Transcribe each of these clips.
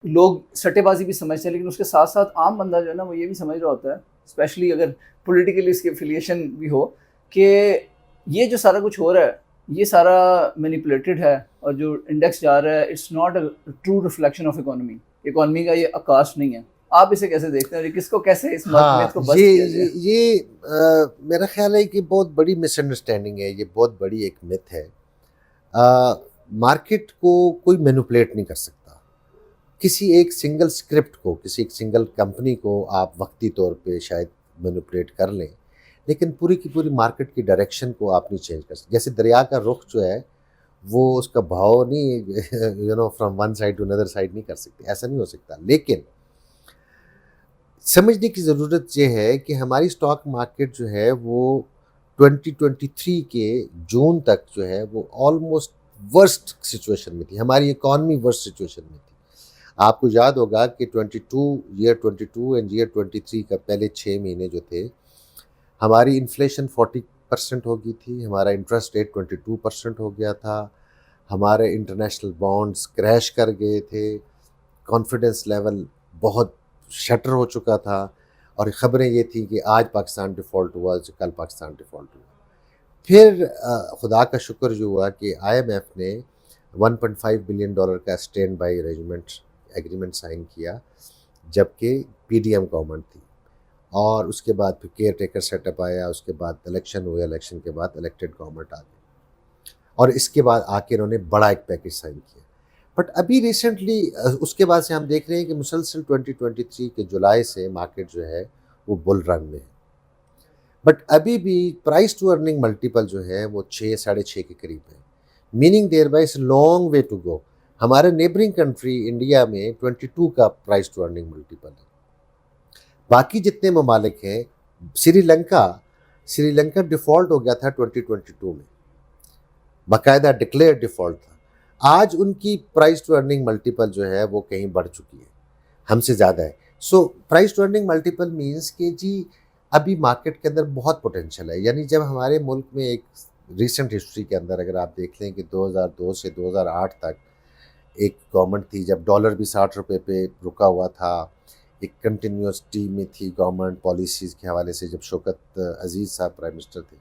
لوگ سٹے بازی بھی سمجھتے ہیں، لیکن اس کے ساتھ ساتھ عام بندہ جو ہے نا وہ یہ بھی سمجھ رہا ہوتا ہے، اسپیشلی اگر پولیٹیکلی اس کی افیلیشن بھی ہو، کہ یہ جو سارا کچھ ہو رہا ہے یہ سارا مینیپولیٹڈ ہے، اور جو انڈیکس جا رہا ہے it's not a true reflection of economy کا یہ عکاس نہیں ہے. آپ اسے کیسے دیکھتے ہیں، کس کو کیسے اس ہاں، میتھ کو بسٹ کیا جائے؟ میرا خیال ہے کہ بہت بڑی مس انڈرسٹینڈنگ ہے، یہ بہت بڑی ایک مت ہے. مارکیٹ کو کوئی مینوپولیٹ نہیں کر سکتا. کسی ایک سنگل اسکرپٹ کو، کسی ایک سنگل کمپنی کو آپ وقتی طور پہ شاید مینوپولیٹ کر لیں، لیکن پوری کی پوری مارکیٹ کی ڈائریکشن کو آپ نہیں چینج کر سکتے. جیسے دریا کا رخ جو ہے وہ اس کا بہاؤ نہیں فرام ون سائڈ ٹو اندر سائڈ نہیں کر سکتے، ایسا نہیں ہو سکتا. لیکن سمجھنے کی ضرورت یہ ہے کہ ہماری اسٹاک مارکیٹ جو ہے وہ 2023 کے جون تک جو ہے وہ آلموسٹ ورسٹ سچویشن میں تھی. ہماری اکانومی ورسٹ سچویشن میں تھی. آپ کو یاد ہوگا کہ 22 اینڈ ایئر 23 کا پہلے 6 مہینے جو تھے، ہماری انفلیشن 40% ہو گئی تھی، ہمارا انٹرسٹ ریٹ 22% ہو گیا تھا، ہمارے انٹرنیشنل بانڈز کریش کر گئے تھے، کانفیڈنس لیول بہت شٹر ہو چکا تھا، اور خبریں یہ تھیں کہ آج پاکستان ڈیفالٹ ہوا، کل پاکستان ڈیفالٹ ہوا. پھر خدا کا شکر جو ہوا کہ آئی ایم ایف نے $1.5 بلین کا اسٹینڈ بائی ایگریمنٹ سائن کیا، جبکہ پی ڈی ایم گورنمنٹ تھی. اور اس کے بعد پھر کیئر ٹیکر سیٹ اپ آیا، اس کے بعد الیکشن ہوئے، الیکشن کے بعد الیکٹڈ گورنمنٹ آ گئی، اور اس کے بعد آ کے انہوں نے بڑا ایک پیکج سائن کیا. بٹ ابھی ریسنٹلی اس کے بعد سے ہم دیکھ رہے ہیں کہ مسلسل 2023 کے جولائی سے مارکیٹ جو ہے وہ بل رن میں ہے. بٹ ابھی بھی پرائز ٹو ارننگ ملٹیپل جو ہے وہ 6-6.5 کے قریب ہے. Meaning there by is long way to go. ہمارے نیبرنگ کنٹری انڈیا میں 22 کا پرائز ٹو ارننگ ملٹیپل ہے. باقی جتنے ممالک ہیں، سری لنکا ڈیفالٹ ہو گیا تھا 2022 میں، باقاعدہ ڈکلیئر ڈیفالٹ تھا. آج ان کی پرائز ٹو ارننگ ملٹیپل جو ہے وہ کہیں بڑھ چکی ہے، ہم سے زیادہ ہے. So price to earning multiple means کہ جی ابھی مارکیٹ کے اندر بہت پوٹینشیل ہے. یعنی جب ہمارے ملک میں ایک ریسنٹ ہسٹری کے اندر اگر آپ دیکھ لیں کہ 2002 سے 2008 تک ایک گورنمنٹ تھی جب ڈالر بھی 60 روپے پہ رکا ہوا تھا، ایک کنٹینیوسٹی میں تھی گورنمنٹ پالیسیز کے حوالے سے، جب شوکت عزیز صاحب پرائم منسٹر تھے،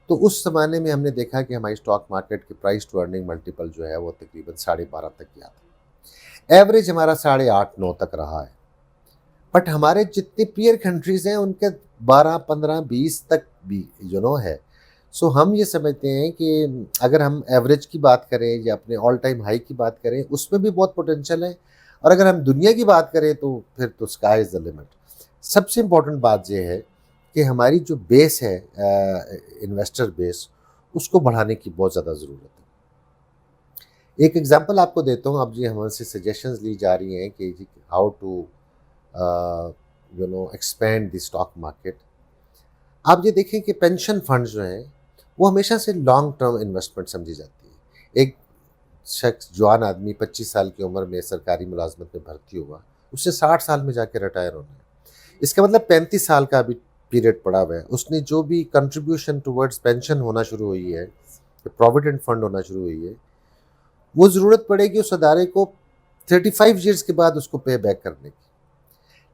تو اس زمانے میں ہم نے دیکھا کہ ہماری اسٹاک مارکیٹ کے پرائز ٹو ارننگ ملٹیپل جو ہے وہ تقریباً 12.5 تک گیا تھا. ایوریج ہمارا 8.5-9 تک رہا ہے. بٹ ہمارے جتنے پیئر کنٹریز ہیں ان کے 12-15-20 تک بھی ہے. سو ہم یہ سمجھتے ہیں کہ اگر ہم ایوریج کی بات کریں یا اپنے آل ٹائم ہائی کی بات کریں، اس میں بھی بہت پوٹینشیل ہے. اور اگر ہم دنیا کی بات کریں تو پھر تو اسکائی از دا لمٹ. سب سے امپورٹنٹ بات یہ ہے کہ ہماری جو بیس ہے انویسٹر بیس، اس کو بڑھانے کی بہت زیادہ ضرورت ہے. ایک ایگزامپل آپ کو دیتا ہوں. اب جی ہم سے سجیشنز لی جا رہی ہیں کہ how to expand the stock market. آپ یہ دیکھیں کہ پینشن فنڈ جو ہیں وہ ہمیشہ سے لانگ ٹرم انویسٹمنٹ سمجھی جاتی ہے. ایک شخص جوان آدمی 25 سال کی عمر میں سرکاری ملازمت میں بھرتی ہوا، اس سے 60 سال میں جا کے ریٹائر ہونا ہے. اس کا مطلب 35 سال کا ابھی پیریڈ پڑا ہوا ہے. اس نے جو بھی کنٹریبیوشن ٹورڈز پینشن ہونا شروع ہوئی ہے، پروویڈنٹ فنڈ ہونا شروع ہوئی ہے، وہ ضرورت پڑے گی اس ادارے کو 35 ایئرس کے بعد اس کو پے بیک کرنے کی.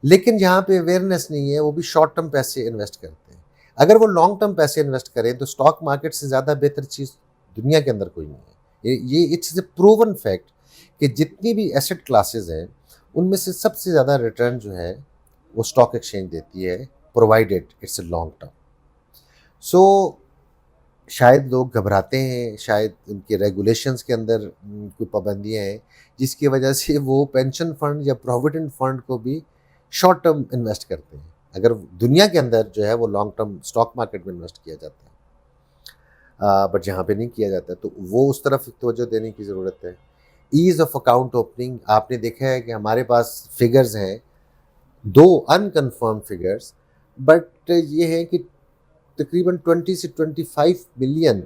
لیکن جہاں پہ اویئرنیس نہیں ہے وہ بھی شارٹ ٹرم پیسے انویسٹ کرتے ہیں. اگر وہ لانگ ٹرم پیسے انویسٹ کریں تو اسٹاک مارکیٹ سے زیادہ بہتر چیز دنیا کے اندر کوئی نہیں ہے. یہ اٹس اے پروون فیکٹ کہ جتنی بھی ایسٹ کلاسز ہیں ان میں سے سب سے زیادہ ریٹرن جو ہے وہ اسٹاک ایکسچینج دیتی ہے، provided it's a long term. So شاید لوگ گھبراتے ہیں، شاید ان کے ریگولیشنز کے اندر کوئی پابندیاں ہیں جس کی وجہ سے وہ پینشن فنڈ یا پروویڈنٹ فنڈ کو بھی شارٹ ٹرم انویسٹ کرتے ہیں. اگر دنیا کے اندر جو ہے وہ لانگ ٹرم اسٹاک مارکیٹ میں انویسٹ کیا جاتا ہے، بٹ جہاں پہ نہیں کیا جاتا تو وہ اس طرف توجہ دینے کی ضرورت ہے. ایز آف اکاؤنٹ اوپننگ آپ نے دیکھا ہے کہ ہمارے پاس فگرز ہیں، 2 انکنفرم فگرز، بٹ یہ ہے کہ تقریباً 20 سے 25 million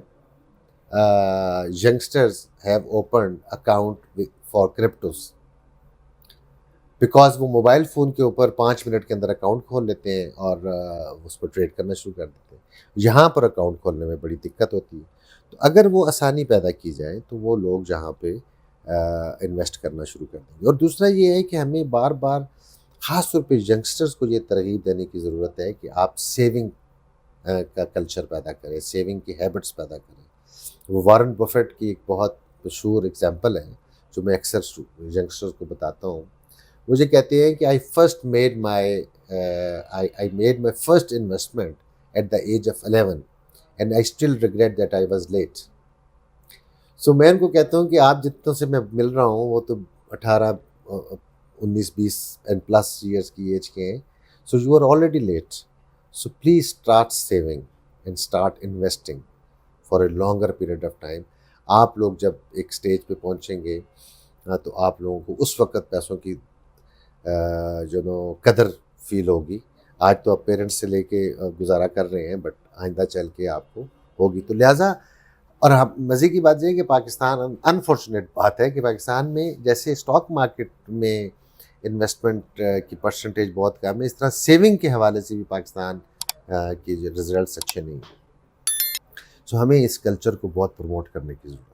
youngsters have opened account for cryptos because وہ موبائل فون کے اوپر 5 منٹ کے اندر اکاؤنٹ کھول لیتے ہیں اور اس پر ٹریڈ کرنا شروع کر دیتے ہیں. یہاں پر اکاؤنٹ کھولنے میں بڑی دقت ہوتی ہے. تو اگر وہ آسانی پیدا کی جائے تو وہ لوگ جہاں پہ انویسٹ کرنا شروع کر دیں گے. اور دوسرا یہ ہے کہ ہمیں بار بار خاص طور پہ ینگسٹرز کو یہ ترغیب دینے کی ضرورت ہے کہ آپ سیونگ کا کلچر پیدا کریں, سیونگ کی ہیبٹس پیدا کریں. وہ وارن بفیٹ کی ایک بہت مشہور ایگزامپل ہے جو میں اکثر ینگسٹرز کو بتاتا ہوں. مجھے کہتے ہیں کہ I made my first investment at the age of 11 and I still regret that I was late. So میں ان کو کہتا ہوں کہ آپ جتنوں سے میں مل رہا ہوں وہ تو 18, 19, 20 اینڈ پلس ایئرس کی ایج کے ہیں. So you are already late. So please start saving and start investing for a longer period of time. آپ لوگ جب ایک سٹیج پہ پہنچیں گے تو آپ لوگوں کو اس وقت پیسوں کی قدر فیل ہوگی. آج تو آپ پیرنٹس سے لے کے گزارا کر رہے ہیں بٹ آئندہ چل کے آپ کو ہوگی. تو لہٰذا اور مزے کی بات یہ ہے کہ پاکستان, انفارچونیٹ بات ہے کہ پاکستان میں جیسے اسٹاک مارکیٹ میں انویسٹمنٹ کی پرسنٹیج بہت کم ہے, اس طرح سیونگ کے حوالے سے بھی پاکستان کے جو ریزلٹس اچھے نہیں ہیں. سو ہمیں اس کلچر کو بہت پروموٹ کرنے کی ضرورت ہے.